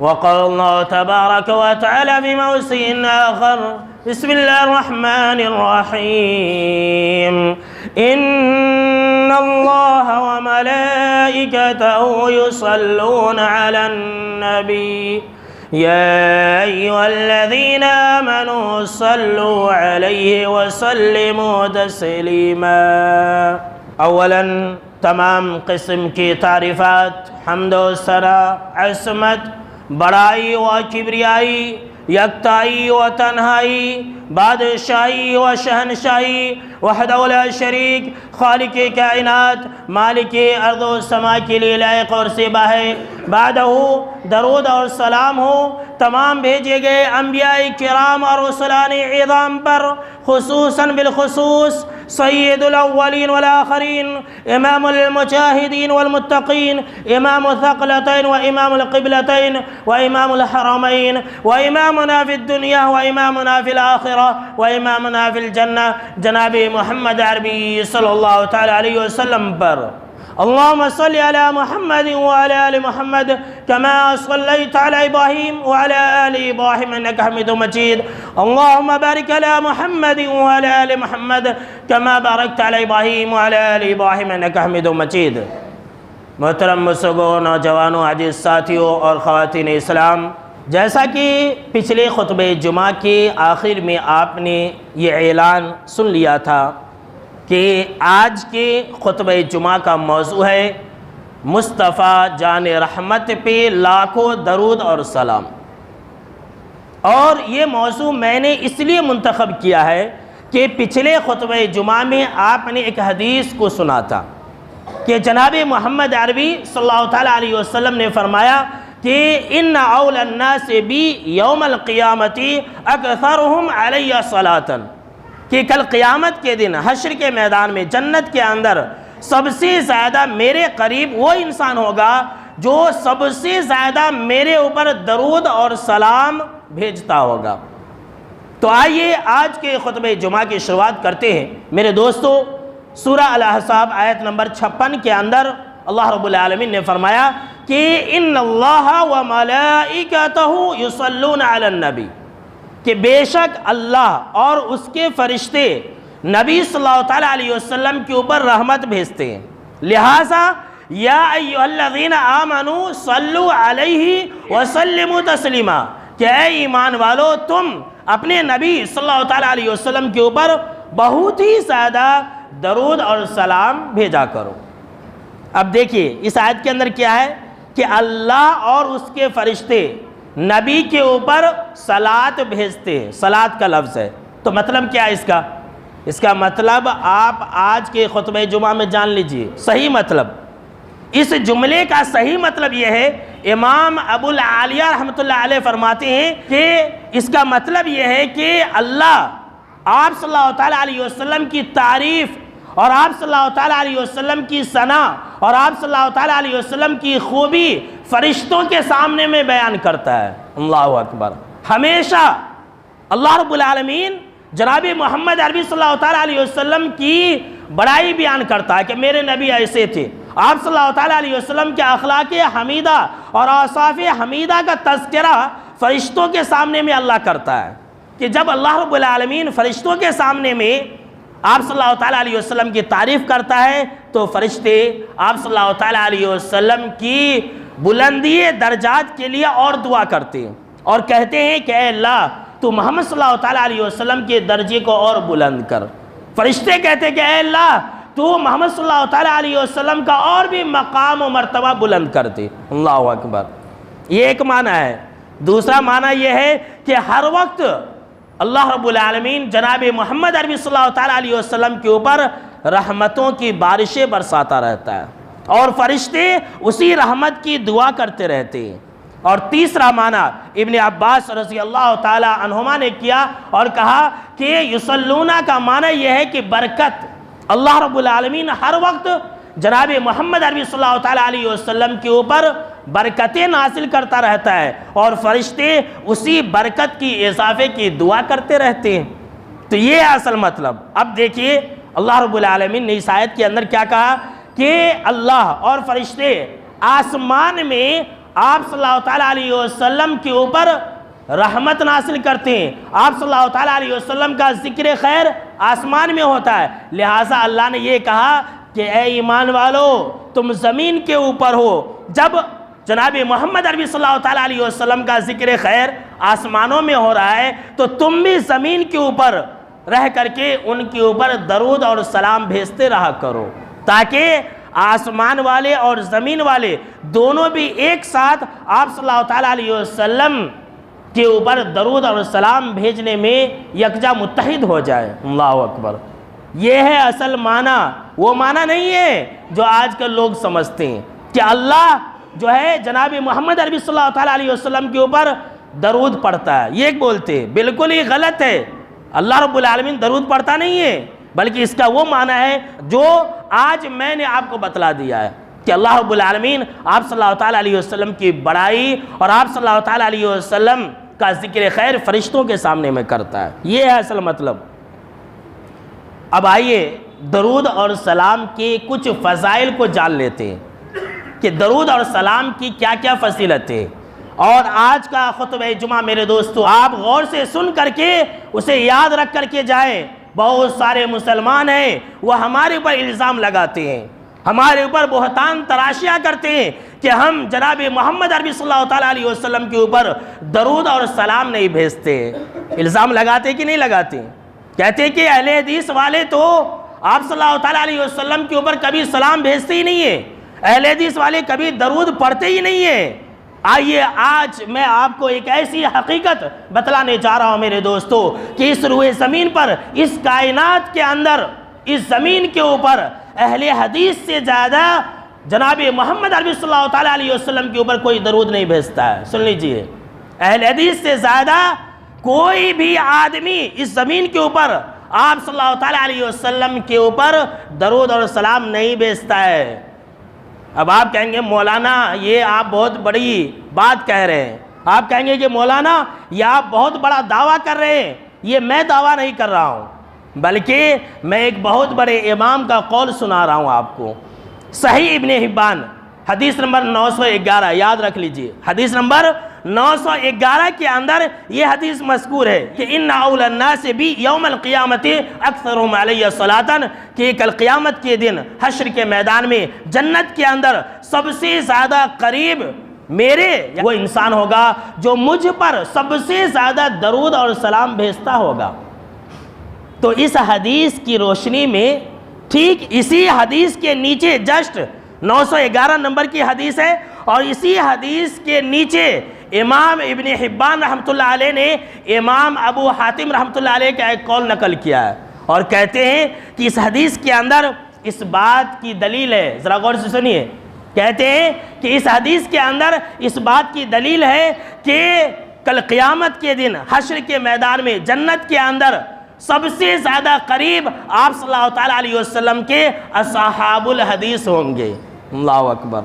وقال الله تبارك وتعالى في موضع آخر بسم الله الرحمن الرحيم إن الله وملائكته يصلون على النبي يا أيها الذين آمنوا صلوا عليه وسلموا تسليما۔ اولاً تمام قسم کی تعریفات، حمد و ثنا، عصمت، بڑائی و کبریائی، یکتائی و تنہائی، بادشاہی و شہنشاہی، وحدہ لا شریک، خالق کائنات، مالک ارض و سما کے لیے لائق اور سبا ہے۔ بعدہ درود اور سلام ہو تمام بھیجے گئے انبیاء کرام اور رسولان عظام پر، خصوصاً بالخصوص سید الاولین والآخرین، امام المجاہدین والمتقین، امام الثقلتین و امام القبلتین و امام الحرمین و امامنا فی الدنیا و امامنا فی الآخرہ و امامنا فی الجنہ جناب محمد عربی صلی اللہ تعالی علیہ وسلم پر۔ اللهم صل على محمد وعلى آل محمد كما صليت على إبراهيم وعلى آل إبراهيم إنك حميد مجيد۔ اللهم بارك على محمد وعلى آل محمد كما باركت على إبراهيم وعلى آل إبراهيم إنك حميد مجيد۔ محترم مسلمانوں، نوجوانوں، عزیز ساتھیوں اور خواتین اسلام، جیسا کہ پچھلے خطبہ جمعہ کے آخر میں آپ نے یہ اعلان سن لیا تھا کہ آج کے خطبہ جمعہ کا موضوع ہے مصطفیٰ جان رحمت پہ لاکھوں درود اور سلام۔ اور یہ موضوع میں نے اس لیے منتخب کیا ہے کہ پچھلے خطبہ جمعہ میں آپ نے ایک حدیث کو سنا تھا کہ جناب محمد عربی صلی اللہ تعالیٰ علیہ وسلم نے فرمایا کہ ان اول الناس بی یوم القیامت اکثرہم علی صلاۃ، کہ کل قیامت کے دن حشر کے میدان میں جنت کے اندر سب سے زیادہ میرے قریب وہ انسان ہوگا جو سب سے زیادہ میرے اوپر درود اور سلام بھیجتا ہوگا۔ تو آئیے آج کے خطبہ جمعہ کی شروعات کرتے ہیں۔ میرے دوستو، سورہ الاحزاب آیت نمبر 56 کے اندر اللہ رب العالمین نے فرمایا کہ ان اللہ و ملائکتہ یصلون علی النبی، کہ بے شک اللہ اور اس کے فرشتے نبی صلی اللہ تعالیٰ علیہ وسلم کے اوپر رحمت بھیجتے ہیں۔ لہٰذا یا ایھا الذین آمنوا صلو علیہ وسلموا تسلیما، کہ اے ایمان والو تم اپنے نبی صلی اللہ تعالیٰ علیہ وسلم کے اوپر بہت ہی زیادہ درود اور سلام بھیجا کرو۔ اب دیکھیے اس آیت کے اندر کیا ہے کہ اللہ اور اس کے فرشتے نبی کے اوپر صلات بھیجتے ہیں۔ صلات کا لفظ ہے، تو مطلب کیا ہے اس کا مطلب آپ آج کے خطبہ جمعہ میں جان لیجئے۔ صحیح مطلب، اس جملے کا صحیح مطلب یہ ہے، امام ابو العالیہ رحمۃ اللہ علیہ فرماتے ہیں کہ اس کا مطلب یہ ہے کہ اللہ آپ صلی اللہ تعالیٰ علیہ وسلم کی تعریف اور آپ صلی اللہ تعالیٰ علیہ وسلم کی ثنا اور آپ صلی اللہ تعالیٰ علیہ وسلم کی خوبی فرشتوں کے سامنے میں بیان کرتا ہے۔ اللہ اکبر۔ ہمیشہ اللہ رب العالمین جناب محمد عربی صلی اللہ تعالیٰ علیہ وسلم کی بڑائی بیان کرتا ہے کہ میرے نبی ایسے تھے۔ آپ صلی اللہ تعالیٰ علیہ وسلم کے اخلاق حمیدہ اور اوصاف حمیدہ کا تذکرہ فرشتوں کے سامنے میں اللہ کرتا ہے، کہ جب اللہ رب العالمین فرشتوں کے سامنے میں آپ صلی اللہ تعالیٰ علیہ وسلم کی تعریف کرتا ہے تو فرشتے آپ صلی اللہ تعالیٰ علیہ وسلم کی بلندی درجات کے لیے اور دعا کرتے ہیں اور کہتے ہیں کہ اے اللہ تو محمد صلی اللہ تعالیٰ علیہ وسلم کے درجے کو اور بلند کر۔ فرشتے کہتے ہیں کہ اے اللہ تو محمد صلی اللہ تعالیٰ علیہ وسلم کا اور بھی مقام و مرتبہ بلند کر دے۔ اللہ اکبر۔ یہ ایک معنی ہے۔ دوسرا معنی یہ ہے کہ ہر وقت اللہ رب العالمین جناب محمد عربی صلی اللہ تعالیٰ علیہ وسلم کے اوپر رحمتوں کی بارشیں برساتا رہتا ہے اور فرشتے اسی رحمت کی دعا کرتے رہتے ہیں۔ اور تیسرا معنی ابن عباس رضی اللہ تعالیٰ عنہما نے کیا اور کہا کہ یصلون کا معنی یہ ہے کہ برکت، اللہ رب العالمین ہر وقت جناب محمد عربی صلی اللہ تعالیٰ علیہ وسلم کے اوپر برکتیں نازل کرتا رہتا ہے اور فرشتے اسی برکت کی اضافے کی دعا کرتے رہتے ہیں۔ تو یہ ہے اصل مطلب۔ اب دیکھیے اللہ رب العالمین نے اس آیت کے اندر کیا کہا کہ اللہ اور فرشتے آسمان میں آپ صلی اللہ تعالیٰ علیہ وسلم کے اوپر رحمت نازل کرتے ہیں، آپ صلی اللہ تعالیٰ علیہ وسلم کا ذکر خیر آسمان میں ہوتا ہے، لہٰذا اللہ نے یہ کہا کہ اے ایمان والو تم زمین کے اوپر ہو۔ جب جناب محمد عربی صلی اللہ تعالیٰ علیہ وسلم کا ذکر خیر آسمانوں میں ہو رہا ہے تو تم بھی زمین کے اوپر رہ کر کے ان کے اوپر درود اور سلام بھیجتے رہا کرو، تاکہ آسمان والے اور زمین والے دونوں بھی ایک ساتھ آپ صلی اللہ تعالیٰ علیہ وسلم کے اوپر درود اور سلام بھیجنے میں یکجا متحد ہو جائے۔ اللہ اکبر۔ یہ ہے اصل معنی، وہ معنی نہیں ہے جو آج کل لوگ سمجھتے ہیں کہ اللہ جو ہے جناب محمد عربی صلی اللہ تعالیٰ علیہ وسلم کے اوپر درود پڑھتا ہے، یہ بولتے ہیں، بالکل ہی غلط ہے۔ اللہ رب العالمین درود پڑھتا نہیں ہے، بلکہ اس کا وہ معنی ہے جو آج میں نے آپ کو بتلا دیا ہے کہ اللہ رب العالمین آپ صلی اللہ تعالیٰ علیہ وسلم کی بڑائی اور آپ صلی اللہ تعالیٰ علیہ وسلم کا ذکر خیر فرشتوں کے سامنے میں کرتا ہے، یہ ہے اصل مطلب۔ اب آئیے درود اور سلام کے کچھ فضائل کو جان لیتے ہیں کہ درود اور سلام کی کیا کیا فضیلت ہے، اور آج کا خطبہ جمعہ میرے دوستو آپ غور سے سن کر کے اسے یاد رکھ کر کے جائیں۔ بہت سارے مسلمان ہیں وہ ہمارے اوپر الزام لگاتے ہیں، ہمارے اوپر بہتان تراشیاں کرتے ہیں کہ ہم جناب محمد عربی صلی اللہ تعالیٰ علیہ وسلم کے اوپر درود اور سلام نہیں بھیجتے۔ الزام لگاتے کہ نہیں لگاتے؟ کہتے کہ اہل حدیث والے تو آپ صلی اللہ تعالیٰ علیہ وسلم کے اوپر کبھی سلام بھیجتے ہی نہیں ہیں، اہل حدیث والے کبھی درود پڑھتے ہی نہیں ہیں۔ آئیے آج میں آپ کو ایک ایسی حقیقت بتلانے جا رہا ہوں میرے دوستو کہ اس روئے زمین پر، اس کائنات کے اندر، اس زمین کے اوپر اہل حدیث سے زیادہ جناب محمد عربی صلی اللہ تعالیٰ علیہ وسلم کے اوپر کوئی درود نہیں بھیجتا ہے۔ سن لیجئے، اہل حدیث سے زیادہ کوئی بھی آدمی اس زمین کے اوپر آپ صلی اللہ تعالیٰ علیہ وسلم کے اوپر درود اور سلام نہیں بھیجتا ہے۔ اب آپ کہیں گے مولانا یہ آپ بہت بڑی بات کہہ رہے ہیں، آپ کہیں گے کہ مولانا یہ آپ بہت بڑا دعویٰ کر رہے ہیں۔ یہ میں دعویٰ نہیں کر رہا ہوں، بلکہ میں ایک بہت بڑے امام کا قول سنا رہا ہوں آپ کو۔ صحیح ابن حبان حدیث نمبر 911 یاد رکھ لیجئے، حدیث نمبر 911 کے اندر یہ حدیث مذکور ہے کہ ان اول الناس بی یوم القیامت اکثرهم علیہ صلاۃ، کہ کل قیامت کے دن حشر کے میدان میں جنت کے اندر سب سے زیادہ قریب میرے وہ انسان ہوگا جو مجھ پر سب سے زیادہ درود اور سلام بھیجتا ہوگا۔ تو اس حدیث کی روشنی میں ٹھیک اسی حدیث کے نیچے جسٹ 911 نمبر کی حدیث ہے، اور اسی حدیث کے نیچے امام ابن حبان رحمۃ اللہ علیہ نے امام ابو حاتم رحمۃ اللہ علیہ کا ایک قول نقل کیا ہے، اور کہتے ہیں کہ اس حدیث کے اندر اس بات کی دلیل ہے، ذرا غور سے سنیے، کہتے ہیں کہ اس حدیث کے اندر اس بات کی دلیل ہے کہ کل قیامت کے دن حشر کے میدان میں جنت کے اندر سب سے زیادہ قریب آپ صلی اللہ تعالیٰ علیہ وسلم کے اصحاب الحدیث ہوں گے۔ اللہ اکبر،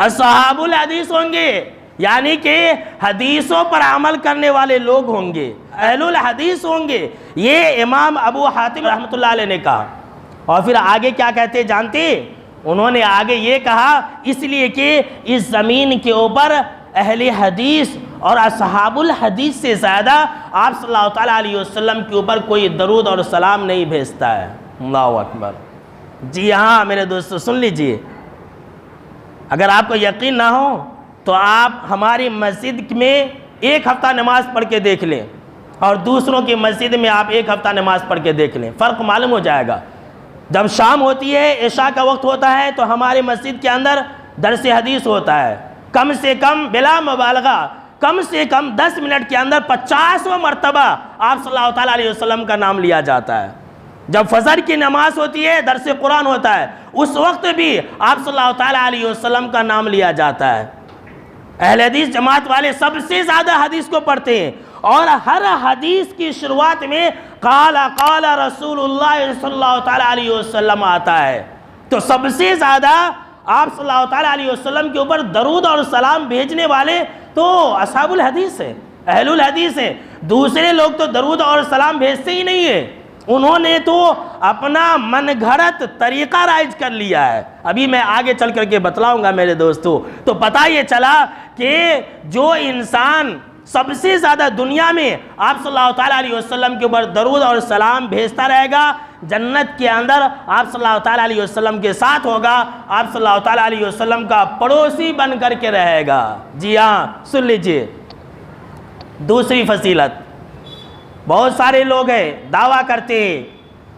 اصحاب الحدیث ہوں گے، یعنی کہ حدیثوں پر عمل کرنے والے لوگ ہوں گے، اہل الحدیث ہوں گے، یہ امام ابو حاتم رحمۃ اللہ علیہ نے کہا۔ اور پھر آگے کیا کہتے جانتے؟ انہوں نے آگے یہ کہا اس لیے کہ اس زمین کے اوپر اہل حدیث اور اصحاب الحدیث سے زیادہ آپ صلی اللہ تعالیٰ علیہ وسلم کے اوپر کوئی درود اور سلام نہیں بھیجتا ہے۔ اللہ اکبر۔ جی ہاں میرے دوستو سن لیجئے، اگر آپ کو یقین نہ ہو تو آپ ہماری مسجد میں ایک ہفتہ نماز پڑھ کے دیکھ لیں، اور دوسروں کی مسجد میں آپ ایک ہفتہ نماز پڑھ کے دیکھ لیں، فرق معلوم ہو جائے گا۔ جب شام ہوتی ہے، عشاء کا وقت ہوتا ہے، تو ہماری مسجد کے اندر درس حدیث ہوتا ہے، کم سے کم بلا مبالغہ کم سے کم 10 منٹ کے اندر 50 مرتبہ آپ صلی اللہ تعالیٰ علیہ وسلم کا نام لیا جاتا ہے۔ جب فجر کی نماز ہوتی ہے، درس قرآن ہوتا ہے، اس وقت بھی آپ صلی اللہ تعالیٰ علیہ وسلم کا نام لیا جاتا ہے۔ اہل حدیث جماعت والے سب سے زیادہ حدیث کو پڑھتے ہیں، اور ہر حدیث کی شروعات میں قال قال رسول اللہ صلی اللہ تعالیٰ علیہ وسلم آتا ہے۔ تو سب سے زیادہ آپ صلی اللہ تعالیٰ علیہ وسلم کے اوپر درود اور سلام بھیجنے والے تو اصحاب الحدیث ہیں، اہل الحدیث ہیں۔ دوسرے لوگ تو درود اور سلام بھیجتے ہی نہیں ہیں۔ انہوں نے تو اپنا من گھڑت طریقہ رائج کر لیا ہے. ابھی میں آگے چل کر کے بتلاؤں گا میرے دوستو. تو پتہ یہ چلا کہ جو انسان سب سے زیادہ دنیا میں آپ صلی اللہ تعالیٰ علیہ وسلم کے اوپر درود اور سلام بھیجتا رہے گا، جنت کے اندر آپ صلی اللہ تعالیٰ علیہ وسلم کے ساتھ ہوگا، آپ صلی اللہ تعالیٰ علیہ وسلم کا پڑوسی بن کر کے رہے گا. جی ہاں، سن لیجئے. دوسری فضیلت، بہت سارے لوگ ہیں دعویٰ کرتے ہیں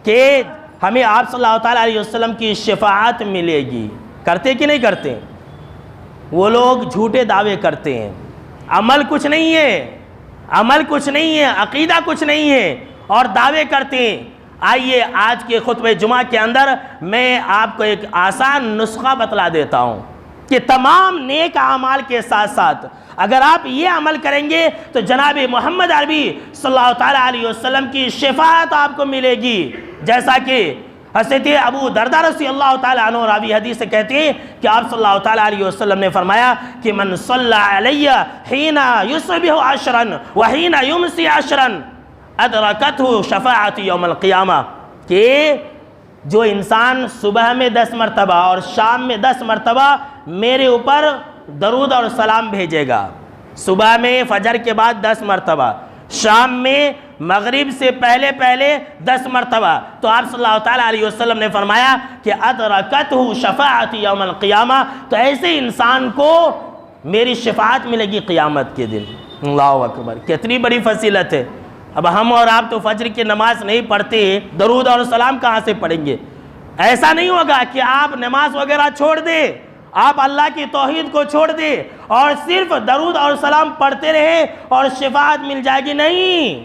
کہ ہمیں آپ صلی اللہ تعالیٰ علیہ وسلم کی شفاعت ملے گی. کرتے کہ نہیں کرتے؟ وہ لوگ جھوٹے دعوے کرتے ہیں. عمل کچھ نہیں ہے، عمل کچھ نہیں ہے، عقیدہ کچھ نہیں ہے، اور دعوے کرتے ہیں. آئیے آج کے خطبہ جمعہ کے اندر میں آپ کو ایک آسان نسخہ بتلا دیتا ہوں کہ تمام نیک اعمال کے ساتھ ساتھ اگر آپ یہ عمل کریں گے تو جناب محمد عربی صلی اللہ تعالیٰ علیہ وسلم کی شفاعت آپ کو ملے گی. جیسا کہ حضرت ابو دردہ رضی اللہ تعالیٰ عنہ راوی حدیث سے کہتے ہیں کہ آپ صلی اللہ تعالیٰ علیہ وسلم نے فرمایا کہ من صلی علیہ حین یصبح عشرا وحین یمسی عشرا ادرکتہ شفاعت یوم القیامہ. کہ جو انسان صبح میں 10 مرتبہ اور شام میں 10 مرتبہ میرے اوپر درود اور سلام بھیجے گا، صبح میں فجر کے بعد 10 مرتبہ، شام میں مغرب سے پہلے 10 مرتبہ، تو آپ صلی اللہ تعالیٰ علیہ وسلم نے فرمایا کہ ادرکتہ شفاعت یوم القیامہ، تو ایسے انسان کو میری شفاعت ملے گی قیامت کے دن. اللہ اکبر، کتنی بڑی فضیلت ہے. اب ہم اور آپ تو فجر کی نماز نہیں پڑھتے، درود اور سلام کہاں سے پڑھیں گے؟ ایسا نہیں ہوگا کہ آپ نماز وغیرہ چھوڑ دیں، آپ اللہ کی توحید کو چھوڑ دیں اور صرف درود اور سلام پڑھتے رہیں اور شفاعت مل جائے گی. نہیں،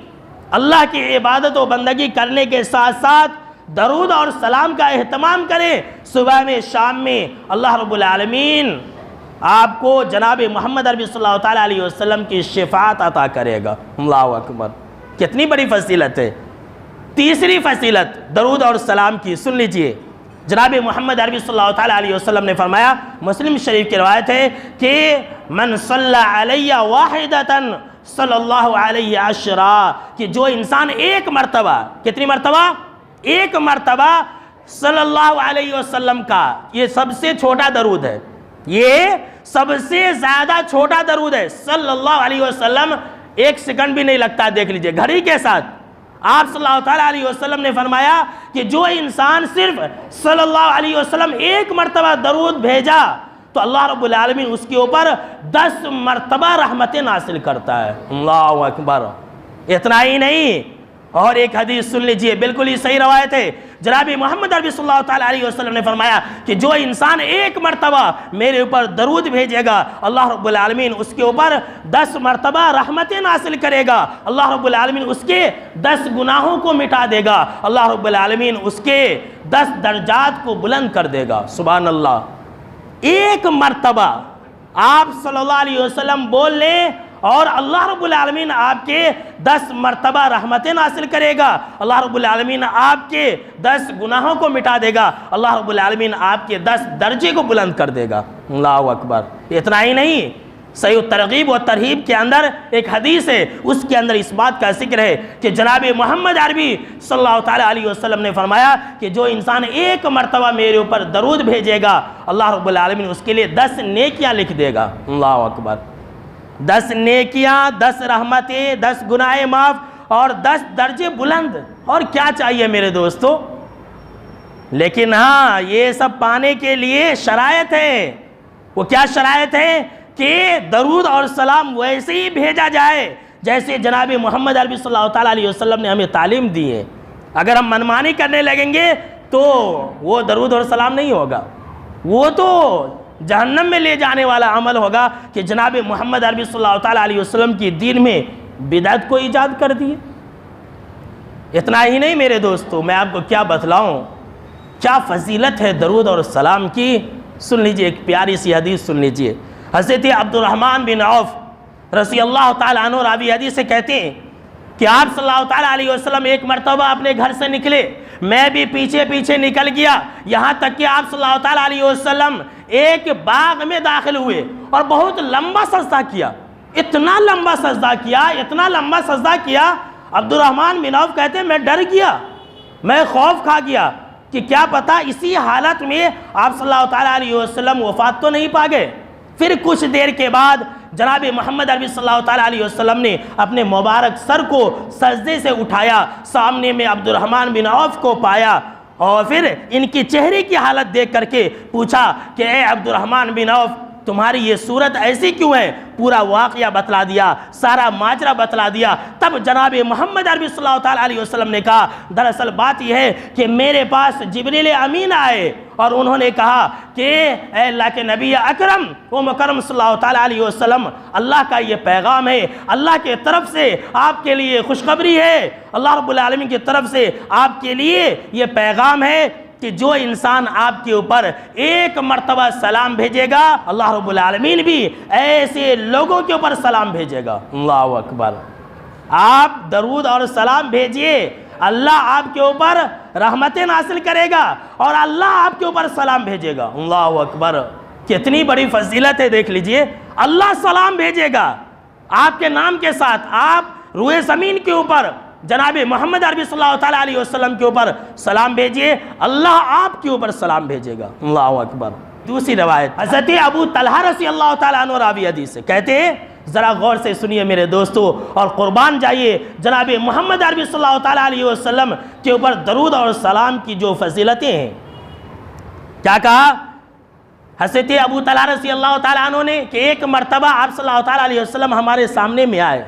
اللہ کی عبادت و بندگی کرنے کے ساتھ ساتھ درود اور سلام کا اہتمام کریں. صبح میں، شام میں اللہ رب العالمین آپ کو جناب محمد عربی صلی اللہ تعالیٰ علیہ وسلم کی شفاعت عطا کرے گا. اللہ اکبر، کتنی بڑی فضیلت ہے. تیسری فضیلت درود اور سلام کی، سن لیجئے. جناب محمد عربی صلی اللہ تعالیٰ علیہ وسلم نے فرمایا، مسلم شریف کی روایت ہے کہ من صلی علیہ واحدتا صلی اللہ علیہ عشرا، کہ جو انسان ایک مرتبہ، کتنی مرتبہ؟ ایک مرتبہ صلی اللہ علیہ وسلم کا، یہ سب سے چھوٹا درود ہے، یہ سب سے زیادہ چھوٹا درود ہے. صلی اللہ علیہ وسلم 1 سیکنڈ بھی نہیں لگتا، دیکھ لیجئے گھڑی کے ساتھ. آپ صلی اللہ تعالیٰ علیہ وسلم نے فرمایا کہ جو انسان صرف صلی اللہ علیہ وسلم ایک مرتبہ درود بھیجا تو اللہ رب العالمین اس کے اوپر 10 مرتبہ رحمتیں نازل کرتا ہے. اللہ اکبر. اتنا ہی نہیں، اور ایک حدیث سن لیجئے، بالکل ہی صحیح روایت ہے. جناب محمد عربی صلی اللہ تعالیٰ علیہ وسلم نے فرمایا کہ جو انسان ایک مرتبہ میرے اوپر درود بھیجے گا اللہ رب العالمین اس کے اوپر 10 مرتبہ رحمتیں نازل کرے گا. اللہ رب العالمین اس کے 10 گناہوں کو مٹا دے گا. اللہ رب العالمین اس کے 10 درجات کو بلند کر دے گا. سبحان اللہ. ایک مرتبہ آپ صلی اللہ علیہ وسلم بول لیں اور اللہ رب العالمین آپ کے 10 مرتبہ رحمتیں نازل کرے گا. اللہ رب العالمین آپ کے 10 گناہوں کو مٹا دے گا. اللہ رب العالمین آپ کے 10 درجے کو بلند کر دے گا. اللہ اکبر. اتنا ہی نہیں، صحیح الترغیب و ترہیب کے اندر ایک حدیث ہے، اس کے اندر اس بات کا ذکر ہے کہ جناب محمد عربی صلی اللہ تعالیٰ علیہ وسلم نے فرمایا کہ جو انسان ایک مرتبہ میرے اوپر درود بھیجے گا اللہ رب العالمین اس کے لیے 10 نیکیاں لکھ دے گا. اللہ اکبر. 10 نیکیاں، 10 رحمتیں، 10 گناہ معاف اور 10 درجے بلند. اور کیا چاہیے میرے دوستو؟ لیکن ہاں، یہ سب پانے کے لیے شرائط ہے. وہ کیا شرائط ہے؟ کہ درود اور سلام ویسے ہی بھیجا جائے جیسے جناب محمد عربی صلی اللہ تعالیٰ علیہ وسلم نے ہمیں تعلیم دی ہے. اگر ہم منمانی کرنے لگیں گے تو وہ درود اور سلام نہیں ہوگا، وہ تو جہنم میں لے جانے والا عمل ہوگا کہ جناب محمد عربی صلی اللہ تعالیٰ علیہ وسلم کی دین میں بدعت کو ایجاد کر دیے. اتنا ہی نہیں میرے دوستو، میں آپ کو کیا بتلاؤں، کیا فضیلت ہے درود اور سلام کی. سن لیجئے، ایک پیاری سی حدیث سن لیجئے. حضرت عبد الرحمن بن عوف رضی اللہ تعالیٰ عنہ راوی حدیث سے کہتے ہیں کہ آپ صلی اللہ تعالیٰ علیہ وسلم ایک مرتبہ اپنے گھر سے نکلے، میں بھی پیچھے پیچھے نکل گیا، یہاں تک کہ آپ صلی اللہ تعالیٰ علیہ وسلم ایک باغ میں داخل ہوئے اور بہت لمبا سجدہ کیا. اتنا لمبا سجدہ کیا، اتنا لمبا سجدہ کیا. عبد الرحمن بن عوف کہتے ہیں میں ڈر گیا میں خوف کھا گیا کہ کیا پتہ اسی حالت میں آپ صلی اللہ تعالیٰ علیہ وسلم وفات تو نہیں پا گئے۔ پھر کچھ دیر کے بعد جناب محمد عربی صلی اللہ تعالیٰ علیہ وسلم نے اپنے مبارک سر کو سجدے سے اٹھایا، سامنے میں عبد الرحمن بن عوف کو پایا، اور پھر ان کی چہرے کی حالت دیکھ کر کے پوچھا کہ اے عبد الرحمن بن عوف، تمہاری یہ صورت ایسی کیوں ہے؟ پورا واقعہ بتلا دیا، سارا ماجرا بتلا دیا۔ تب جناب محمد عربی صلی اللہ تعالیٰ علیہ وسلم نے کہا دراصل بات یہ ہے کہ میرے پاس جبریل امین آئے اور انہوں نے کہا کہ اے اللہ کے نبی اکرم و مکرم صلی اللہ تعالیٰ علیہ وسلم، اللہ کا یہ پیغام ہے، اللہ کے طرف سے آپ کے لیے خوشخبری ہے، اللہ رب العالمین کی طرف سے آپ کے لیے یہ پیغام ہے کہ جو انسان آپ کے اوپر ایک مرتبہ سلام بھیجے گا، اللہ رب العالمین بھی ایسے لوگوں کے اوپر سلام بھیجے گا۔ اللہ اکبر۔ آپ درود اور سلام بھیجئے، اللہ آپ کے اوپر رحمتیں نازل کرے گا اور اللہ آپ کے اوپر سلام بھیجے گا۔ اللہ اکبر، کتنی بڑی فضیلت ہے، دیکھ لیجئے، اللہ سلام بھیجے گا آپ کے نام کے ساتھ، آپ روئے زمین کے اوپر جناب محمد عربی صلی اللہ تعالیٰ علیہ وسلم کے اوپر سلام بھیجئے، اللہ آپ کے اوپر سلام بھیجے گا۔ اللہ اکبر۔ دوسری روایت حضرت ابو طلحہ رضی اللہ تعالیٰ عنہ راوی حدیث سے کہتے ہیں، ذرا غور سے سنیے میرے دوستو اور قربان جائیے جناب محمد عربی صلی اللہ تعالیٰ علیہ وسلم کے اوپر درود اور سلام کی جو فضیلتیں ہیں۔ کیا کہا حضرت ابو طلحہ رضی اللہ تعالیٰ عنہ نے کہ ایک مرتبہ آپ صلی اللہ تعالیٰ علیہ وسلم ہمارے سامنے میں آئے،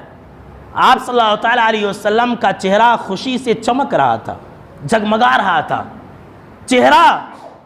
آپ صلی اللہ تعالیٰ علیہ وسلم کا چہرہ خوشی سے چمک رہا تھا، جگمگا رہا تھا چہرہ،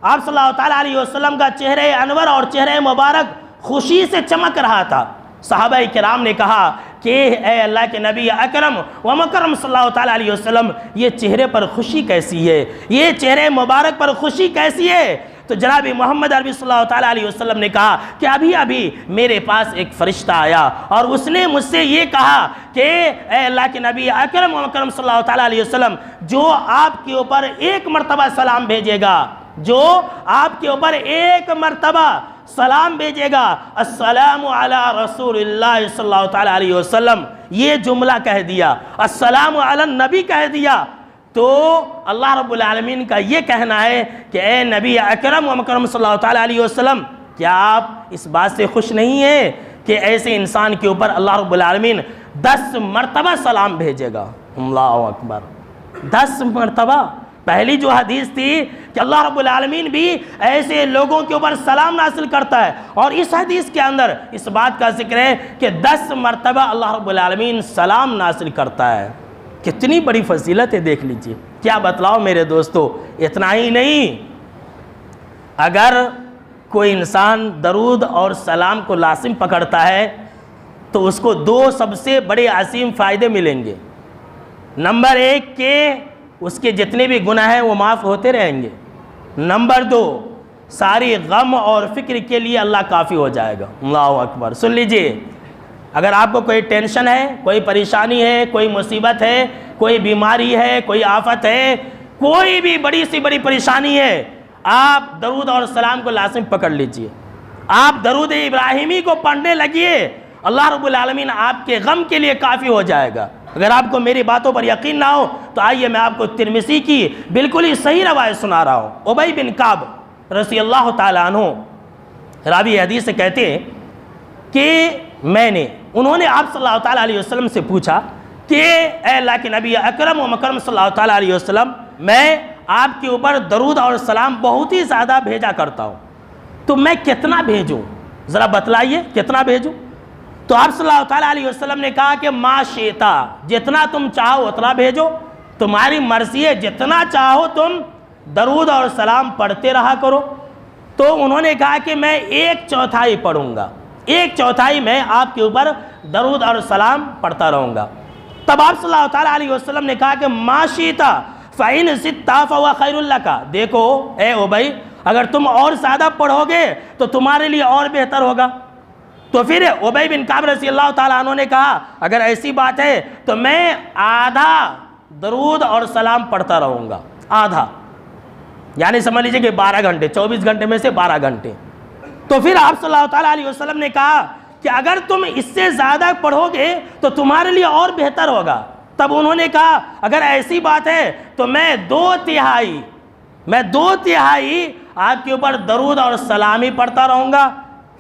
آپ صلی اللہ تعالیٰ علیہ وسلم کا چہرہ انور اور چہرہ مبارک خوشی سے چمک رہا تھا۔ صحابہ کرام نے کہا کہ اے اللہ کے نبی اکرم و مکرم صلی اللہ تعالیٰ علیہ وسلم، یہ چہرے پر خوشی کیسی ہے، یہ چہرے مبارک پر خوشی کیسی ہے؟ تو جناب محمد عربی صلی اللہ تعالیٰ علیہ وسلم نے کہا کہ ابھی میرے پاس ایک فرشتہ آیا اور اس نے مجھ سے یہ کہا کہ اے اللہ کے نبی اکرم و مکرم صلی اللہ تعالیٰ علیہ وسلم، جو آپ کے اوپر ایک مرتبہ سلام بھیجے گا، جو آپ کے اوپر ایک مرتبہ سلام بھیجے گا، السلام علی رسول اللہ صلی اللہ تعالیٰ علیہ وسلم، یہ جملہ کہہ دیا، السلام علی النبی کہہ دیا، تو اللہ رب العالمین کا یہ کہنا ہے کہ اے نبی اکرم و مکرم صلی اللہ تعالیٰ علیہ وسلم، کیا آپ اس بات سے خوش نہیں ہیں کہ ایسے انسان کے اوپر اللہ رب العالمین 10 مرتبہ سلام بھیجے گا؟ اللہ اکبر، 10 مرتبہ۔ پہلی جو حدیث تھی کہ اللہ رب العالمین بھی ایسے لوگوں کے اوپر سلام نازل کرتا ہے، اور اس حدیث کے اندر اس بات کا ذکر ہے کہ 10 مرتبہ اللہ رب العالمین سلام نازل کرتا ہے۔ کتنی بڑی فضیلت ہے، دیکھ لیجئے۔ کیا بتلاؤ میرے دوستو، اتنا ہی نہیں، اگر کوئی انسان درود اور سلام کو لازم پکڑتا ہے تو اس کو 2 سب سے بڑے عظیم فائدے ملیں گے۔ نمبر 1 کہ اس کے جتنے بھی گناہ ہیں وہ معاف ہوتے رہیں گے۔ نمبر 2، ساری غم اور فکر کے لیے اللہ کافی ہو جائے گا۔ اللہ اکبر۔ سن لیجئے، اگر آپ کو کوئی ٹینشن ہے، کوئی پریشانی ہے، کوئی مصیبت ہے، کوئی بیماری ہے، کوئی آفت ہے، کوئی بھی بڑی سی بڑی پریشانی ہے، آپ درود اور سلام کو لازم پکڑ لیجئے، آپ درود ابراہیمی کو پڑھنے لگیے، اللہ رب العالمین آپ کے غم کے لیے کافی ہو جائے گا۔ اگر آپ کو میری باتوں پر یقین نہ ہو تو آئیے میں آپ کو ترمذی کی بالکل ہی صحیح روایت سنا رہا ہوں۔ ابی بن کعب رضی اللہ تعالیٰ عنہ راوی حدیث سے کہتے ہیں کہ انہوں نے آپ صلی اللہ تعالیٰ علیہ وسلم سے پوچھا کہ اے اللہ کے نبی اکرم و مکرم صلی اللہ تعالیٰ علیہ وسلم، میں آپ کے اوپر درود اور سلام بہت ہی زیادہ بھیجا کرتا ہوں، تو میں کتنا بھیجوں، ذرا بتلائیے کتنا بھیجوں؟ تو آپ صلی اللہ تعالیٰ علیہ وسلم نے کہا کہ ما شئتا، جتنا تم چاہو اتنا بھیجو، تمہاری مرضی ہے، جتنا چاہو تم درود اور سلام پڑھتے رہا کرو۔ تو انہوں نے کہا کہ میں 1/4 پڑھوں گا، 1/4 میں آپ کے اوپر درود اور سلام پڑھتا رہوں گا۔ تب آپ صلی اللہ تعالیٰ علیہ وسلم نے کہا کہ ما شئتا فَإِنْ زِدْتَ فَهُوَ خَيْرٌ لَكَ، دیکھو اے ابی، اگر تم اور زیادہ پڑھو گے تو تمہارے لیے اور بہتر ہوگا۔ تو پھر ابی بن کعب رضی اللہ تعالیٰ عنہ نے کہا اگر ایسی بات ہے تو میں آدھا درود اور سلام پڑھتا رہوں گا، آدھا، یعنی سمجھ لیجئے کہ 12 گھنٹے، 24 گھنٹے میں سے 12 گھنٹے۔ تو پھر آپ صلی اللہ تعالیٰ علیہ وسلم نے کہا کہ اگر تم اس سے زیادہ پڑھو گے تو تمہارے لیے اور بہتر ہوگا، تب انہوں نے کہا اگر ایسی بات ہے تو میں دو تہائی آپ کے اوپر درود اور سلامی پڑھتا رہوں گا۔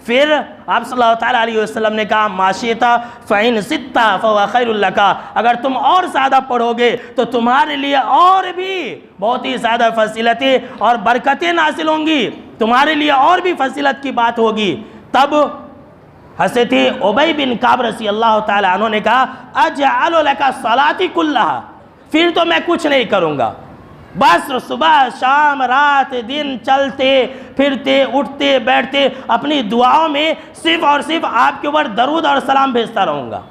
پھر آپ صلی اللہ تعالیٰ علیہ وسلم نے کہا ما شئت فإن زدت فهو خیر لک، اگر تم اور زیادہ پڑھو گے تو تمہارے لیے اور بھی بہت ہی زیادہ فضیلتیں اور برکتیں نازل ہوں گی، تمہارے لیے اور بھی فضیلت کی بات ہوگی۔ تب حضرت ابی بن کعب رضی اللہ تعالیٰ عنہ نے کہا اجعل لک صلاتی کلھا، پھر تو میں کچھ نہیں کروں گا، بس صبح شام رات دن چلتے پھرتے اٹھتے بیٹھتے اپنی دعاؤں میں صرف اور صرف آپ کے اوپر درود اور سلام بھیجتا رہوں گا،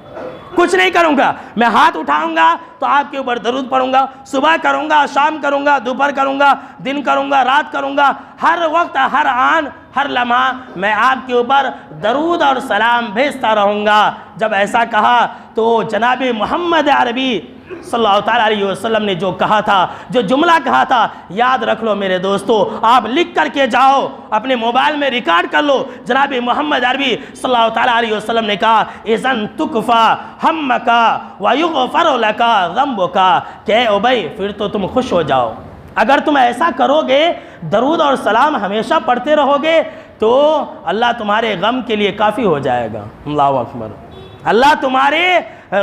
کچھ نہیں کروں گا۔ میں ہاتھ اٹھاؤں گا تو آپ کے اوپر درود پڑھوں گا، صبح کروں گا، شام کروں گا، دوپہر کروں گا، دن کروں گا، رات کروں گا، ہر وقت ہر آن ہر لمحہ میں آپ کے اوپر درود اور سلام بھیجتا رہوں گا۔ جب ایسا کہا تو جناب محمد عربی صلی اللہ تعالیٰ علیہ وسلم نے جو کہا تھا، جو جملہ کہا تھا، یاد رکھ لو میرے دوستو، آپ لکھ کر کے جاؤ، اپنے موبائل میں ریکارڈ کر لو۔ جناب محمد عربی صلی اللہ تعالیٰ علیہ وسلم نے کہا اذن تکفا ہمک ویغفر لک ذنبک، کہ اے ابی پھر تو تم خوش ہو جاؤ، اگر تم ایسا کرو گے، درود اور سلام ہمیشہ پڑھتے رہو گے تو اللہ تمہارے غم کے لیے کافی ہو جائے گا۔ اللہ اکبر، اللہ تمہارے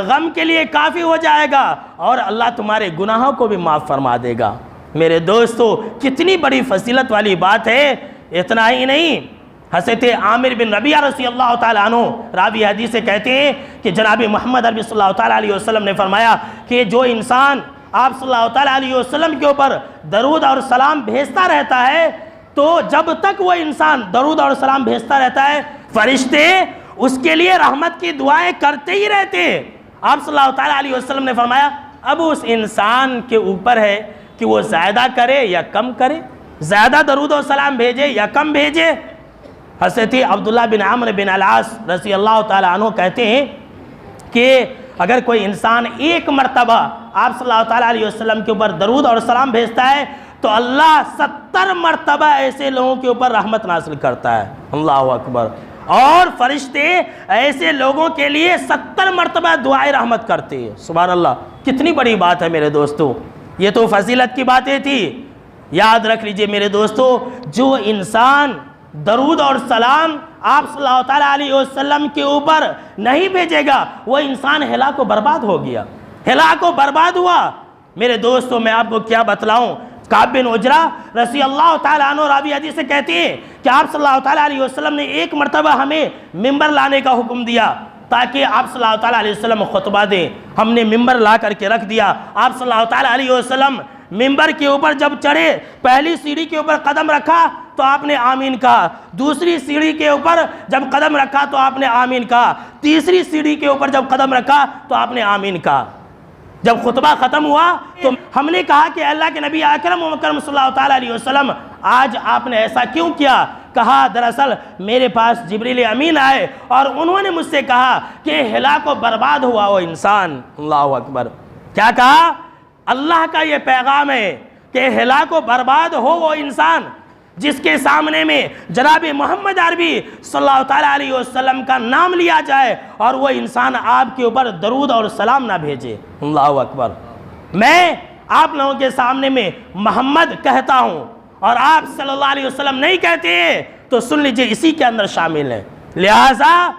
غم کے لیے کافی ہو جائے گا اور اللہ تمہارے گناہوں کو بھی معاف فرما دے گا۔ میرے دوستو کتنی بڑی فضیلت والی بات ہے۔ اتنا ہی نہیں، حضرت عامر بن ربیعہ رضی اللہ تعالیٰ عنہ راوی حدیث سے کہتے ہیں کہ جناب محمد عربی صلی اللہ تعالیٰ علیہ وسلم نے فرمایا کہ جو انسان آپ صلی اللہ تعالیٰ علیہ وسلم کے اوپر درود اور سلام بھیجتا رہتا ہے تو جب تک وہ انسان درود اور سلام بھیجتا رہتا ہے فرشتے اس کے لیے رحمت کی دعائیں کرتے ہی رہتے ہیں۔ آپ صلی اللہ تعالیٰ علیہ وسلم نے فرمایا اب اس انسان کے اوپر ہے کہ وہ زیادہ کرے یا کم کرے، زیادہ درود و سلام بھیجے یا کم بھیجے۔ حضرت عبداللہ بن عمرو بن العاص رضی اللہ تعالیٰ عنہ کہتے ہیں کہ اگر کوئی انسان ایک مرتبہ آپ صلی اللہ تعالیٰ علیہ وسلم کے اوپر درود اور سلام بھیجتا ہے تو اللہ 70 مرتبہ ایسے لوگوں کے اوپر رحمت نازل کرتا ہے۔ اللہ اکبر، اور فرشتے ایسے لوگوں کے لیے 70 مرتبہ دعائیں رحمت کرتے ہیں۔ سبحان اللہ، کتنی بڑی بات ہے میرے دوستو، یہ تو فضیلت کی باتیں تھی۔ یاد رکھ لیجئے میرے دوستو، جو انسان درود اور سلام آپ صلی اللہ تعالیٰ علیہ وسلم کے اوپر نہیں بھیجے گا وہ انسان ہلاک و برباد ہو گیا، ہلاک و برباد ہوا۔ میرے دوستو میں آپ کو کیا بتلاؤں، کعب بن عجرہ رضی اللہ تعالیٰ عنہ راوی حدیث سے کہتے ہیں کہ آپ صلی اللہ تعالیٰ علیہ وسلم نے ایک مرتبہ ہمیں ممبر لانے کا حکم دیا تاکہ آپ صلی اللہ تعالیٰ علیہ وسلم خطبہ دیں۔ ہم نے ممبر لا کر کے رکھ دیا، آپ صلی اللہ تعالیٰ علیہ وسلم ممبر کے اوپر جب چڑھے، پہلی سیڑھی کے اوپر قدم رکھا تو آپ نے آمین کہا، دوسری سیڑھی کے اوپر جب قدم رکھا تو آپ نے آمین کہا، تیسری سیڑھی کے اوپر جب قدم رکھا تو آپ نے آمین کہا۔ جب خطبہ ختم ہوا تو ہم نے کہا کہ اللہ کے نبی اکرم و مکرم صلی اللہ تعالیٰ علیہ وسلم آج آپ نے ایسا کیوں کیا؟ کہا دراصل میرے پاس جبریل امین آئے اور انہوں نے مجھ سے کہا کہ ہلاک و برباد ہوا وہ انسان۔ اللہ اکبر، کیا کہا؟ اللہ کا یہ پیغام ہے کہ ہلاک و برباد ہو وہ انسان جس کے سامنے میں جناب محمد عربی صلی اللہ تعالیٰ علیہ وسلم کا نام لیا جائے اور وہ انسان آپ کے اوپر درود اور سلام نہ بھیجے۔ اللہ اکبر، میں آپ لوگوں کے سامنے میں محمد کہتا ہوں اور آپ صلی اللہ علیہ وسلم نہیں کہتے تو سن لیجئے اسی کے اندر شامل ہے۔ لہٰذا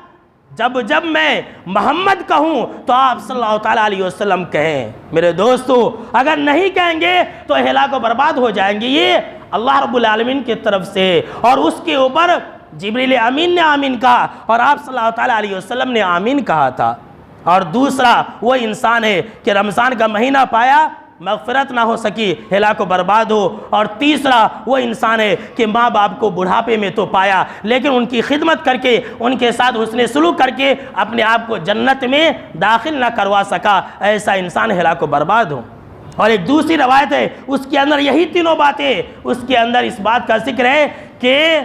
جب میں محمد کہوں تو آپ صلی اللہ تعالیٰ علیہ وسلم کہیں۔ میرے دوستو اگر نہیں کہیں گے تو ہلاک و برباد ہو جائیں گے۔ یہ اللہ رب العالمین کی طرف سے، اور اس کے اوپر جبریل امین نے آمین کہا اور آپ صلی اللہ تعالیٰ علیہ وسلم نے آمین کہا تھا۔ اور دوسرا وہ انسان ہے کہ رمضان کا مہینہ پایا، مغفرت نہ ہو سکی، ہلاک و برباد ہو۔ اور تیسرا وہ انسان ہے کہ ماں باپ کو بڑھاپے میں تو پایا لیکن ان کی خدمت کر کے، ان کے ساتھ حسن سلوک کر کے اپنے آپ کو جنت میں داخل نہ کروا سکا، ایسا انسان ہلاک و برباد ہو۔ اور ایک دوسری روایت ہے اس کے اندر یہی تینوں باتیں، اس کے اندر اس بات کا ذکر ہے کہ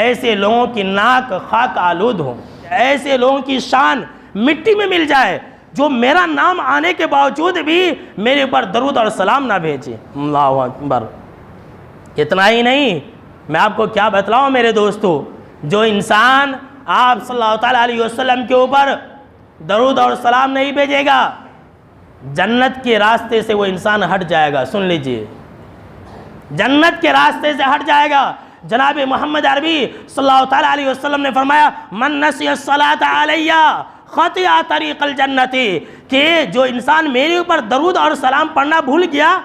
ایسے لوگوں کی ناک خاک آلود ہو، ایسے لوگوں کی شان مٹی میں مل جائے جو میرا نام آنے کے باوجود بھی میرے اوپر درود اور سلام نہ بھیجے۔ اللہ اکبر، اتنا ہی نہیں، میں آپ کو کیا بتلاؤں میرے دوستو، جو انسان آپ صلی اللہ تعالیٰ علیہ وسلم کے اوپر درود اور سلام نہیں بھیجے گا، جنت کے راستے سے وہ انسان ہٹ جائے گا. سن لیجئے, جنت کے راستے سے ہٹ جائے گا. جناب محمد عربی صلی اللہ تعالیٰ علیہ وسلم نے فرمایا من نسی الصلاۃ علیہ خطئ طریق الجنت, کہ جو انسان میرے اوپر درود اور سلام پڑھنا بھول گیا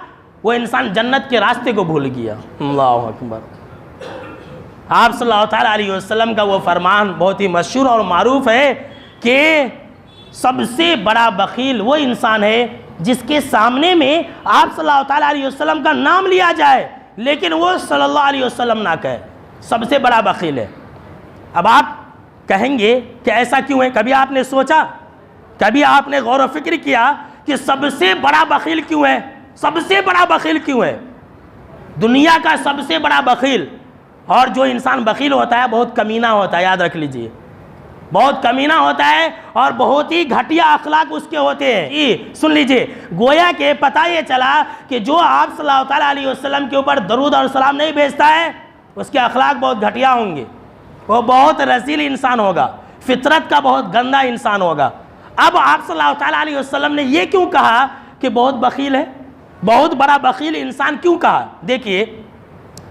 وہ انسان جنت کے راستے کو بھول گیا. اللہ اکبر. آپ صلی اللہ تعالیٰ علیہ وسلم کا وہ فرمان بہت ہی مشہور اور معروف ہے کہ سب سے بڑا بخیل وہ انسان ہے جس کے سامنے میں آپ صلی اللہ تعالیٰ علیہ وسلم کا نام لیا جائے لیکن وہ صلی اللہ علیہ وسلم نہ کہے. سب سے بڑا بخیل ہے. اب آپ کہیں گے کہ ایسا کیوں ہے؟ کبھی آپ نے سوچا, کبھی آپ نے غور و فکر کیا کہ سب سے بڑا بخیل کیوں ہے؟ سب سے بڑا بخیل کیوں ہے؟ دنیا کا سب سے بڑا بخیل, اور جو انسان بخیل ہوتا ہے بہت کمینہ ہوتا ہے, یاد رکھ لیجئے, بہت کمینہ ہوتا ہے اور بہت ہی گھٹیا اخلاق اس کے ہوتے ہیں. سن لیجئے, گویا کہ پتہ یہ چلا کہ جو آپ صلی اللہ تعالیٰ علیہ وسلم کے اوپر درود اور سلام نہیں بھیجتا ہے اس کے اخلاق بہت گھٹیا ہوں گے, وہ بہت رذیل انسان ہوگا, فطرت کا بہت گندا انسان ہوگا. اب آپ صلی اللہ تعالیٰ علیہ وسلم نے یہ کیوں کہا کہ بہت بخیل ہے, بہت بڑا بخیل انسان کیوں کہا؟ دیکھیے,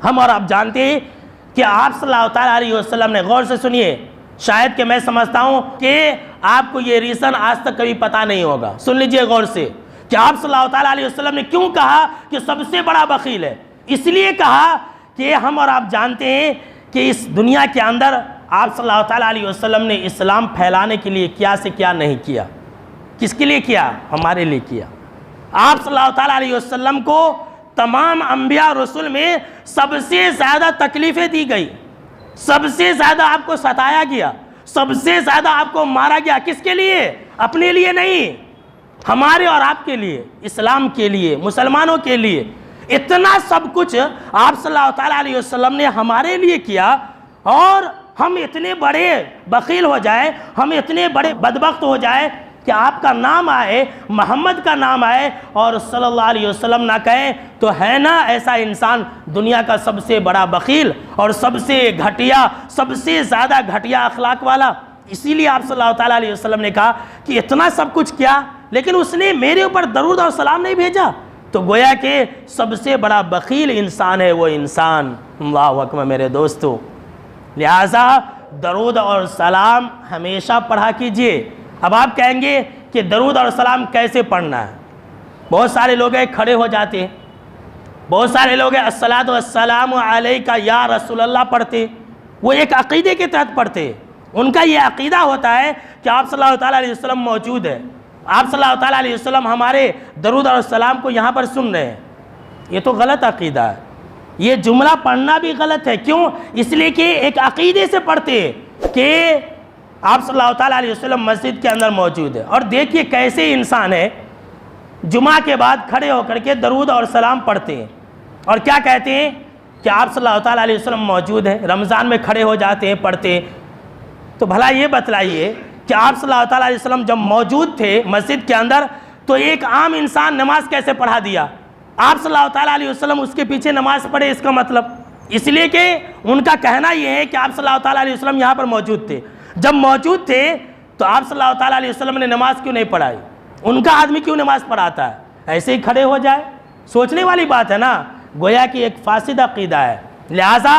ہم اور آپ جانتے ہیں کہ آپ صلی اللہ تعالیٰ علیہ وسلم نے, غور سے سنیے, شاید کہ میں سمجھتا ہوں کہ آپ کو یہ ریزن آج تک کبھی پتہ نہیں ہوگا. سن لیجئے غور سے کہ آپ صلی اللہ تعالیٰ علیہ وسلم نے کیوں کہا کہ سب سے بڑا بخیل ہے. اس لیے کہا کہ ہم اور آپ جانتے ہیں کہ اس دنیا کے اندر آپ صلی اللہ تعالیٰ علیہ وسلم نے اسلام پھیلانے کے لیے کیا سے کیا نہیں کیا. کس کے لیے کیا؟ ہمارے لیے کیا. آپ صلی اللہ تعالیٰ علیہ وسلم کو تمام انبیاء رسول میں سب سے زیادہ تکلیفیں دی گئی, سب سے زیادہ آپ کو ستایا گیا, سب سے زیادہ آپ کو مارا گیا. کس کے لیے؟ اپنے لیے نہیں, ہمارے اور آپ کے لیے, اسلام کے لیے, مسلمانوں کے لیے. اتنا سب کچھ آپ صلی اللہ تعالیٰ علیہ وسلم نے ہمارے لیے کیا, اور ہم اتنے بڑے بخیل ہو جائے, ہم اتنے بڑے بدبخت ہو جائے کہ آپ کا نام آئے, محمد کا نام آئے اور صلی اللہ علیہ وسلم نہ کہیں, تو ہے نا ایسا انسان دنیا کا سب سے بڑا بخیل اور سب سے گھٹیا, سب سے زیادہ گھٹیا اخلاق والا. اسی لیے آپ صلی اللہ تعالیٰ علیہ وسلم نے کہا کہ اتنا سب کچھ کیا لیکن اس نے میرے اوپر درود اور سلام نہیں بھیجا, تو گویا کہ سب سے بڑا بخیل انسان ہے وہ انسان. اللہ اکبر میرے دوستو. لہٰذا درود اور سلام ہمیشہ پڑھا کیجئے. اب آپ کہیں گے کہ درود اور سلام کیسے پڑھنا ہے؟ بہت سارے لوگ کھڑے ہو جاتے ہیں, بہت سارے لوگ الصلاۃ والسلام علیکہ یا رسول اللہ پڑھتے, وہ ایک عقیدے کے تحت پڑھتے. ان کا یہ عقیدہ ہوتا ہے کہ آپ صلی اللہ تعالیٰ علیہ وسلم موجود ہے, آپ صلی اللہ تعالیٰ علیہ وسلم ہمارے درود اور سلام کو یہاں پر سن رہے ہیں. یہ تو غلط عقیدہ ہے, یہ جملہ پڑھنا بھی غلط ہے. کیوں؟ اس لیے کہ ایک عقیدے سے پڑھتے ہیں کہ آپ صلی اللہ تعالیٰ علیہ وسلم مسجد کے اندر موجود ہے. اور دیکھیے کیسے انسان ہے, جمعہ کے بعد کھڑے ہو کر کے درود اور سلام پڑھتے ہیں اور کیا کہتے ہیں کہ آپ صلی اللہ تعالیٰ علیہ وسلم موجود ہے. رمضان میں کھڑے ہو جاتے ہیں, پڑھتے ہیں. تو بھلا یہ بتلائیے کہ آپ صلی اللہ تعالیٰ علیہ وسلم جب موجود تھے مسجد کے اندر تو ایک عام انسان نماز کیسے پڑھا دیا؟ آپ صلی اللہ تعالیٰ علیہ وسلم اس کے پیچھے نماز پڑھے, اس کا مطلب اس لیے کہ ان کا کہنا یہ ہے کہ آپ صلی اللہ تعالیٰ علیہ وسلم یہاں پر موجود تھے. جب موجود تھے تو آپ صلی اللہ تعالیٰ علیہ وسلم نے نماز کیوں نہیں پڑھائی؟ ان کا آدمی کیوں نماز پڑھاتا ہے؟ ایسے ہی کھڑے ہو جائے. سوچنے والی بات ہے نا. گویا کہ ایک فاسد عقیدہ ہے. لہٰذا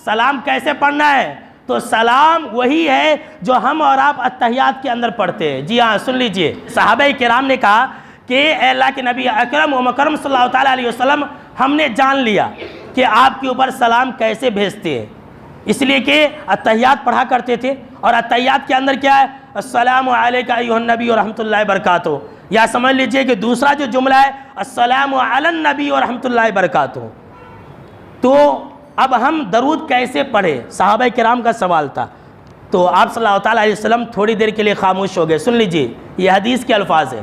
سلام کیسے پڑھنا ہے؟ تو سلام وہی ہے جو ہم اور آپ اتحیات کے اندر پڑھتے ہیں. جی ہاں, سن لیجئے, صحابہ کرام نے کہا کہ اے اللہ کے نبی اکرم و مکرم صلی اللہ تعالیٰ علیہ وسلم, ہم نے جان لیا کہ آپ کے اوپر سلام کیسے بھیجتے ہیں, اس لیے کہ اتحیات پڑھا کرتے تھے. اور اتحیات کے اندر کیا ہے؟ السلام علیکہ ایھا النبی ورحمۃ اللہ وبرکاتہ. یا سمجھ لیجئے کہ دوسرا جو جملہ ہے السلام علی النبی ورحمۃ اللہ وبرکاتہ. تو اب ہم درود کیسے پڑھے؟ صحابہ کرام کا سوال تھا. تو آپ صلی اللہ تعالیٰ علیہ وسلم تھوڑی دیر کے لیے خاموش ہو گئے. سن لیجئے, یہ حدیث کے الفاظ ہیں,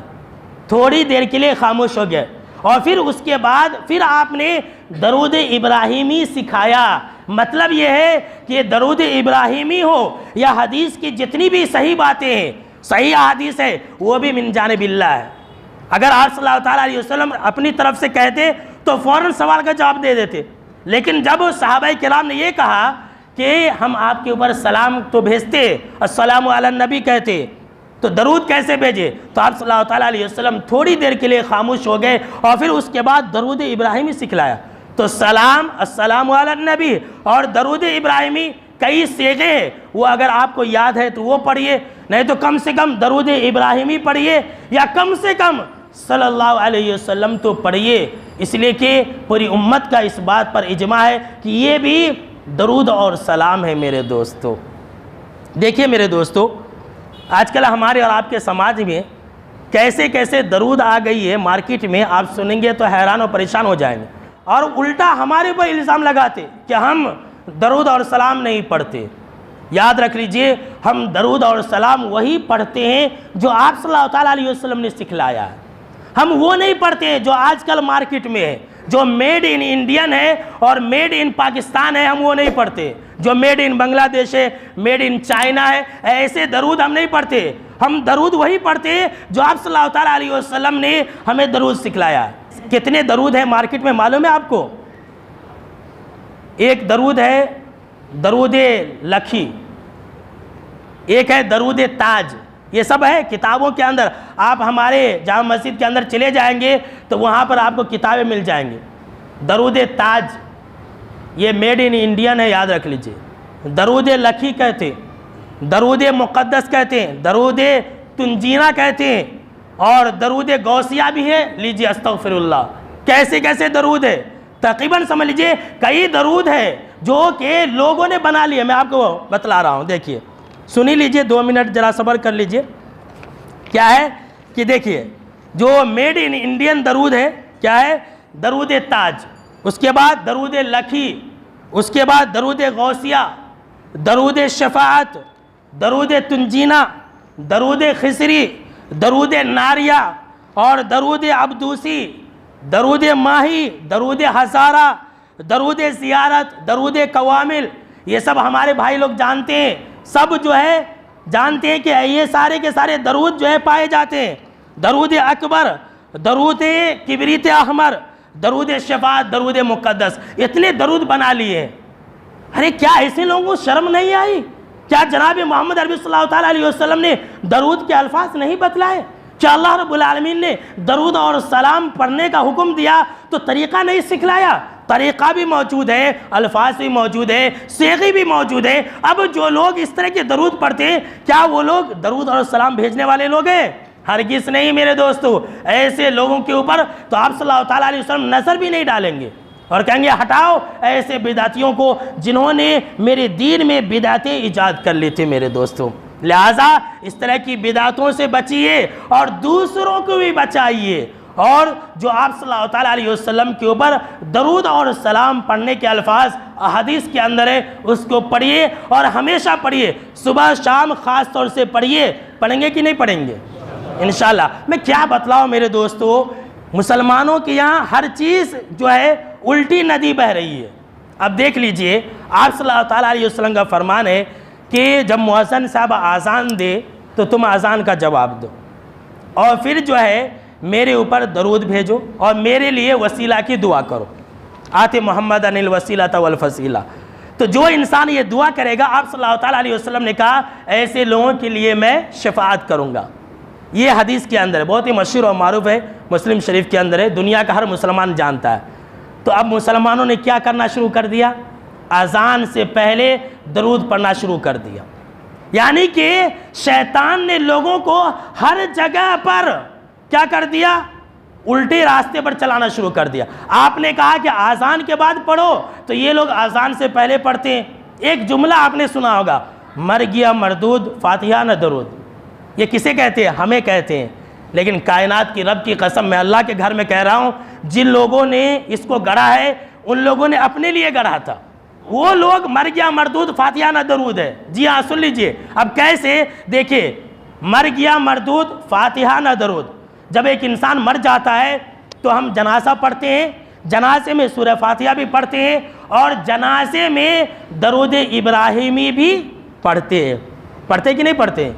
تھوڑی دیر کے لیے خاموش ہو گئے اور پھر اس کے بعد پھر آپ نے درود ابراہیمی سکھایا. مطلب یہ ہے کہ درود ابراہیمی ہو یا حدیث کی جتنی بھی صحیح باتیں ہیں, صحیح حدیث ہے, وہ بھی من جانب اللہ ہے. اگر آپ صلی اللہ تعالیٰ علیہ وسلم اپنی طرف سے کہتے تو فوراً سوال کا جواب دے دیتے. لیکن جب صحابہ کرام نے یہ کہا کہ ہم آپ کے اوپر سلام تو بھیجتے, السلام علی النبی کہتے, تو درود کیسے بھیجے؟ تو آپ صلی اللہ تعالیٰ علیہ وسلم تھوڑی دیر کے لیے خاموش ہو گئے اور پھر اس کے بعد درود ابراہیمی سکھلایا۔ تو سلام، السلام علی النبی اور درود ابراہیمی کئی صیغے ہیں، وہ اگر آپ کو یاد ہے تو وہ پڑھیے، نہیں تو کم سے کم درود ابراہیمی پڑھیے یا کم سے کم صلی اللہ علیہ وسلم تو پڑھیے، اس لیے کہ پوری امت کا اس بات پر اجماع ہے کہ یہ بھی درود اور سلام ہے میرے دوستو۔ دیکھیے میرے دوستو، آج کل ہمارے اور آپ کے سماج میں کیسے کیسے درود آ گئی ہے مارکیٹ میں، آپ سنیں گے تو حیران و پریشان ہو جائیں گے، اور الٹا ہمارے اوپر الزام لگاتے کہ ہم درود اور سلام نہیں پڑھتے۔ یاد رکھ لیجئے، ہم درود اور سلام وہی پڑھتے ہیں جو آپ صلی اللہ تعالیٰ علیہ وسلم نے سکھلایا ہے، ہم وہ نہیں پڑھتے ہیں جو آج کل مارکیٹ میں ہے، جو میڈ ان انڈین ہے اور میڈ ان پاکستان ہے، ہم وہ نہیں پڑھتے، جو میڈ ان بنگلہ دیش ہے، میڈ ان چائنا ہے، ایسے درود ہم نہیں پڑھتے۔ ہم درود وہی پڑھتے ہیں جو آپ صلی اللہ تعالیٰ علیہ وسلم نے ہمیں درود سکھلایا ہے۔ کتنے درود ہیں مارکیٹ میں معلوم ہے آپ کو؟ ایک درود ہے درود لکھی، ایک ہے درود تاج، یہ سب ہے کتابوں کے اندر، آپ ہمارے جامع مسجد کے اندر چلے جائیں گے تو وہاں پر آپ کو کتابیں مل جائیں گے۔ درود تاج یہ میڈ ان انڈین ہے، یاد رکھ لیجئے۔ درود لکھی کہتے ہیں، درود مقدس کہتے ہیں، درود تنجینہ کہتے ہیں، اور درود غوثیہ بھی ہے۔ لیجئے استغفر اللہ، کیسے کیسے درود ہے، تقریباً سمجھ لیجئے کئی درود ہے جو کہ لوگوں نے بنا لیے۔ میں آپ کو بتلا رہا ہوں، دیکھیے سنی لیجئے، 2 منٹ ذرا صبر کر لیجئے۔ کیا ہے کہ دیکھیے جو میڈ ان انڈین درود ہے کیا ہے؟ درود تاج، اس کے بعد درود لکھی، اس کے بعد درود غوثیہ، درود شفاعت، درود تنجینہ، درود خسری، درود ناریہ اور درود عبدوسی، درود ماہی، درود ہزارہ، درود زیارت، درود کوامل، یہ سب ہمارے بھائی لوگ جانتے ہیں، سب جو ہے جانتے ہیں کہ یہ سارے کے سارے درود جو ہے پائے جاتے ہیں۔ درود اکبر، درود کبریت احمر، درود شفاعت، درود مقدس، اتنے درود بنا لیے ہیں۔ ارے کیا ایسے لوگوں کو شرم نہیں آئی؟ کیا جناب محمد عربی صلی اللہ تعالیٰ علیہ وسلم نے درود کے الفاظ نہیں بتلائے؟ کیا اللہ رب العالمین نے درود اور سلام پڑھنے کا حکم دیا تو طریقہ نہیں سکھلایا؟ طریقہ بھی موجود ہے، الفاظ بھی موجود ہے، صیغے بھی موجود ہے۔ اب جو لوگ اس طرح کے درود پڑھتے ہیں، کیا وہ لوگ درود اور سلام بھیجنے والے لوگ ہیں؟ ہرگز نہیں میرے دوستو۔ ایسے لوگوں کے اوپر تو آپ صلی اللہ تعالیٰ علیہ وسلم نظر بھی نہیں ڈالیں گے اور کہیں گے ہٹاؤ ایسے بدعتیوں کو جنہوں نے میرے دین میں بدعتیں ایجاد کر لی تھی میرے دوستو۔ لہٰذا اس طرح کی بدعتوں سے بچیے اور دوسروں کو بھی بچائیے، اور جو آپ صلی اللہ تعالیٰ علیہ وسلم کے اوپر درود اور سلام پڑھنے کے الفاظ احادیث کے اندر ہے اس کو پڑھیے اور ہمیشہ پڑھیے، صبح شام خاص طور سے پڑھیے۔ پڑھیں گے کہ نہیں پڑھیں گے؟ انشاءاللہ۔ میں کیا بتلاؤں میرے دوستو، مسلمانوں کے یہاں ہر چیز جو ہے الٹی ندی بہہ رہی ہے۔ اب دیکھ لیجئے، آپ صلی اللہ تعالیٰ علیہ وسلم کا فرمان ہے کہ جب مؤذن صاحب آذان دے تو تم آذان کا جواب دو، اور پھر جو ہے میرے اوپر درود بھیجو اور میرے لیے وسیلہ کی دعا کرو، آتے محمد ان الوسیلۃ والفصیلہ۔ تو جو انسان یہ دعا کرے گا، آپ صلی اللہ تعالیٰ علیہ وسلم نے کہا ایسے لوگوں کے لیے میں شفاعت کروں گا۔ یہ حدیث کے اندر ہے، بہت ہی مشہور اور معروف ہے، مسلم شریف کے اندر ہے، دنیا کا ہر مسلمان جانتا ہے۔ تو اب مسلمانوں نے کیا کرنا شروع کر دیا؟ اذان سے پہلے درود پڑھنا شروع کر دیا، یعنی کہ شیطان نے لوگوں کو ہر جگہ پر کیا کر دیا؟ الٹے راستے پر چلانا شروع کر دیا۔ آپ نے کہا کہ آذان کے بعد پڑھو، تو یہ لوگ آذان سے پہلے پڑھتے ہیں۔ ایک جملہ آپ نے سنا ہوگا، مر گیا مردود فاتحہ نہ درود۔ یہ کسے کہتے ہیں؟ ہمیں کہتے ہیں، لیکن کائنات کی رب کی قسم میں اللہ کے گھر میں کہہ رہا ہوں، جن لوگوں نے اس کو گڑھا ہے ان لوگوں نے اپنے لیے گڑھا تھا۔ وہ لوگ مر گیا مردود فاتحہ نہ درود ہے۔ جی ہاں، سن لیجئے اب کیسے، دیکھیں، مر گیا مردود فاتحہ نہ درود۔ جب ایک انسان مر جاتا ہے تو ہم جنازہ پڑھتے ہیں، جنازے میں سورہ فاتحہ بھی پڑھتے ہیں اور جنازے میں درود ابراہیمی بھی پڑھتے ہیں۔ پڑھتے کہ نہیں پڑھتے؟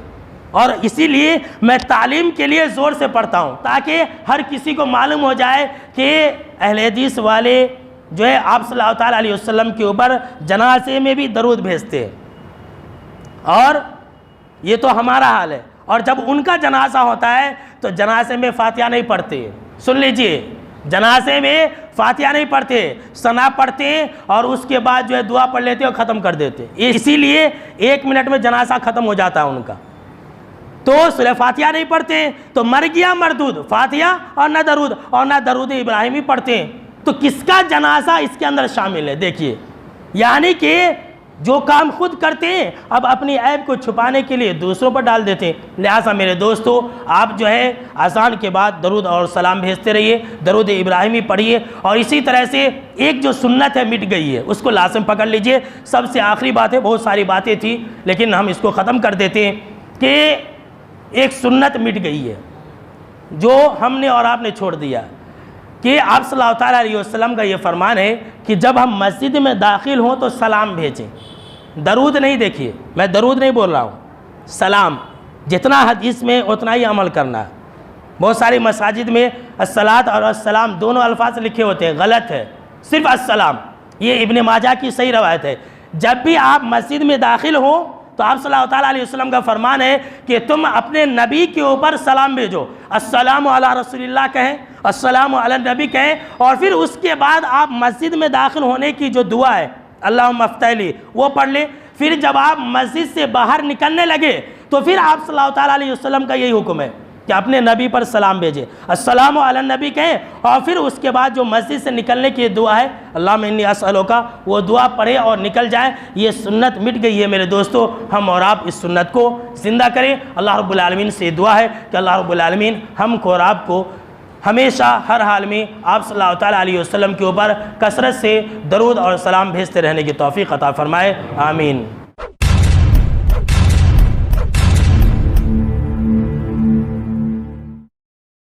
اور اسی لیے میں تعلیم کے لیے زور سے پڑھتا ہوں تاکہ ہر کسی کو معلوم ہو جائے کہ اہل حدیث والے جو ہے آپ صلی اللہ تعالیٰ علیہ وسلم کے اوپر جنازے میں بھی درود بھیجتے ہیں، اور یہ تو ہمارا حال ہے۔ اور جب ان کا جنازہ ہوتا ہے تو جنازے میں فاتحہ نہیں پڑھتے. سن لیجئے, جنازے میں فاتحہ نہیں پڑھتے, ثنا پڑھتے ہیں اور اس کے بعد جو ہے دعا پڑھ لیتے اور ختم کر دیتے. اسی لیے 1 منٹ میں جنازہ ختم ہو جاتا ہے ان کا. تو سورہ فاتحہ نہیں پڑھتے تو مر گیا مردود, فاتحہ اور نہ درود, اور نہ درود ابراہیمی پڑھتے ہیں. تو کس کا جنازہ اس کے اندر شامل ہے؟ دیکھیے, یعنی کہ جو کام خود کرتے ہیں اب اپنی عیب کو چھپانے کے لیے دوسروں پر ڈال دیتے ہیں. لہٰذا میرے دوستو, آپ جو ہے اذان کے بعد درود اور سلام بھیجتے رہیے, درود ابراہیمی پڑھیے, اور اسی طرح سے ایک جو سنت ہے مٹ گئی ہے اس کو لازم پکڑ لیجئے. سب سے آخری بات ہے, بہت ساری باتیں تھیں لیکن ہم اس کو ختم کر دیتے ہیں کہ ایک سنت مٹ گئی ہے جو ہم نے اور آپ نے چھوڑ دیا, کہ آپ صلی اللہ تعالیٰ علیہ وسلم کا یہ فرمان ہے کہ جب ہم مسجد میں داخل ہوں تو سلام بھیجیں, درود نہیں. دیکھیے میں درود نہیں بول رہا ہوں, سلام جتنا حدیث میں اتنا ہی عمل کرنا ہے. بہت ساری مساجد میں الصلاۃ اور السلام دونوں الفاظ لکھے ہوتے ہیں, غلط ہے, صرف السلام. یہ ابن ماجہ کی صحیح روایت ہے. جب بھی آپ مسجد میں داخل ہوں تو آپ صلی اللہ تعالیٰ علیہ وسلم کا فرمان ہے کہ تم اپنے نبی کے اوپر سلام بھیجو, السلام علی رسول اللہ کہیں, السلام علی النبی کہیں, اور پھر اس کے بعد آپ مسجد میں داخل ہونے کی جو دعا ہے اللہم افتح لی وہ پڑھ لیں. پھر جب آپ مسجد سے باہر نکلنے لگے تو پھر آپ صلی اللہ تعالیٰ علیہ وسلم کا یہی حکم ہے کہ اپنے نبی پر سلام بھیجیں, السلام علی النبی کہیں, اور پھر اس کے بعد جو مسجد سے نکلنے کی دعا ہے اللہم انی اسألک, وہ دعا پڑھے اور نکل جائے. یہ سنت مٹ گئی ہے میرے دوستو, ہم اور آپ اس سنت کو زندہ کریں. اللہ رب العالمین سے دعا ہے کہ اللہ رب العالمین ہم کو اور آپ کو ہمیشہ ہر حال میں آپ صلی اللہ تعالیٰ علیہ وسلم کے اوپر کثرت سے درود اور سلام بھیجتے رہنے کی توفیق عطا فرمائے. آمین.